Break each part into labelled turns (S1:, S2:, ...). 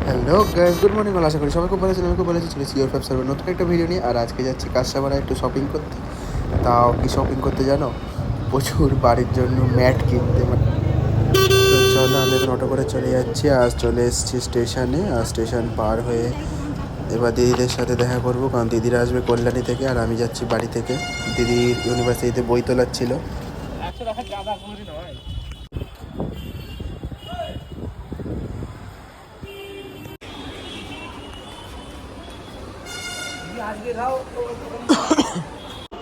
S1: Hello guys, good morning. আশা করি সবাই খুব ভালো ছিলেন। আমি খুব ভালো আছি। চলেছি ইউর সার্ভের নতুন একটা ভিডিও নিয়ে। আর আজকে যাচ্ছি কাঁচরাপাড়া একটু শপিং করতে। তাও কি শপিং করতে জানো? প্রচুর বাড়ির জন্য ম্যাট কিনতে। তো চলো, আমি এখন অটো করে চলে যাচ্ছি। আজ চলে এসেছি স্টেশনে। আর স্টেশন পার হয়ে এবার দিদিদের সাথে দেখা করবো, কারণ দিদিরা আসবে কল্যাণী থেকে আর আমি যাচ্ছি বাড়ি থেকে। দিদির ইউনিভার্সিটিতে বই তোলার ছিল।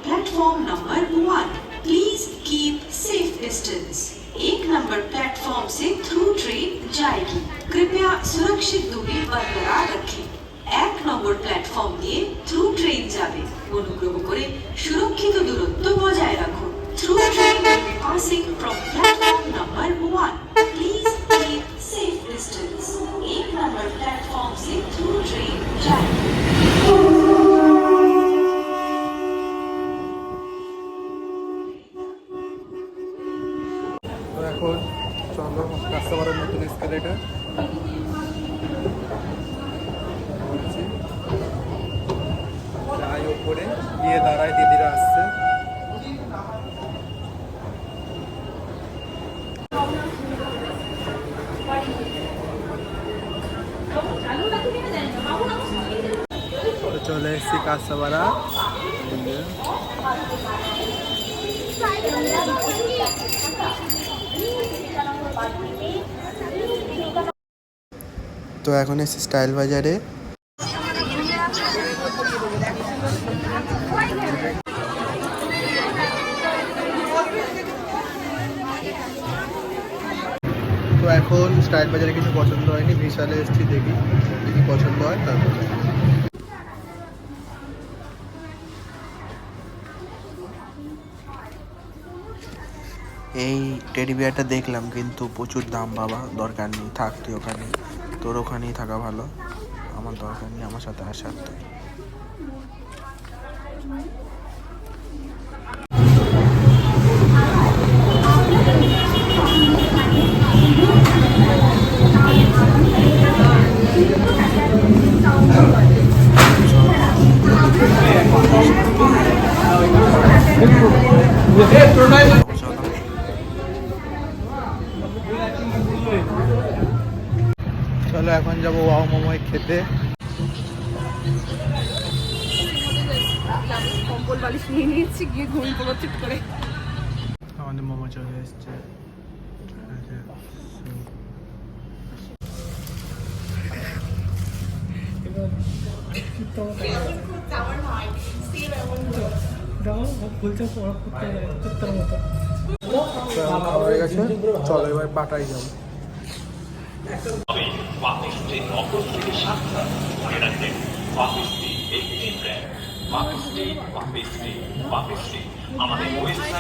S2: Platform number 1, please keep safe distance. 1 number platform से थ्रू ट्रेन जाएगी, कृपया सुरक्षित दूरी बरकरार रखें। 1 नंबर प्लेटफॉर्म দিয়ে থ্রু ট্রেন যাবে, অনুগ্রহ করে সুরক্ষিত দূরত্ব বজায় রাখুন। Through train will be passing from platform number 1, please keep safe distance. 1 number platform से थ्रू ट्रेन जाएगी।
S1: তো এখন চলো কাঁচরাপাড়ার নতুন এসকেলেটার যাই, ওপরে গিয়ে দাঁড়ায়, দিদিরা আসছে। তো চলে এসেছি কাঁচরাপাড়া। তো এখন এসেছি স্টাইল বাজারে। তো এখন স্টাইল বাজারে কিছু পছন্দ হয়নি, বিশালে এসেছি, দেখি কি পছন্দ হয় তারপর। এই টেডি বিয়ারটা দেখলাম, কিন্তু প্রচুর দাম বাবা। দরকার নেই, থাক তুই ওখানে, তোর ওখানেই থাকা ভালো। আমার দরকার নেই আমার সাথে আসার। তো চলো এখন যাবো ওয়াও মোমোয় খেতে।
S3: কম্বল বালিশ নিয়ে নিয়েছি, গিয়ে ঘুমিয়ে পড়ো চুপ করে।
S1: আমাদের মোমো চলে এসছে। চলো এবার পাটাই যাবো।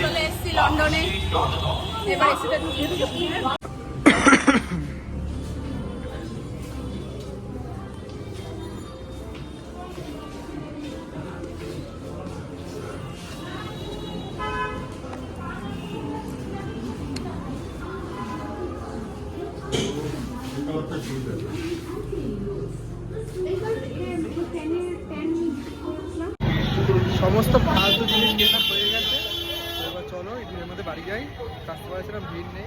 S3: চলে এসেছি লন্ডনে, এবার এসিটা ঢুকিয়ে দিই।
S1: সমস্ত ফালতু জিনিস কেনা হয়ে গেছে। এবার চলো এই দিনের মধ্যে বাড়ি যাই। কাস্টমার ছিলাম, ভিড় নেই।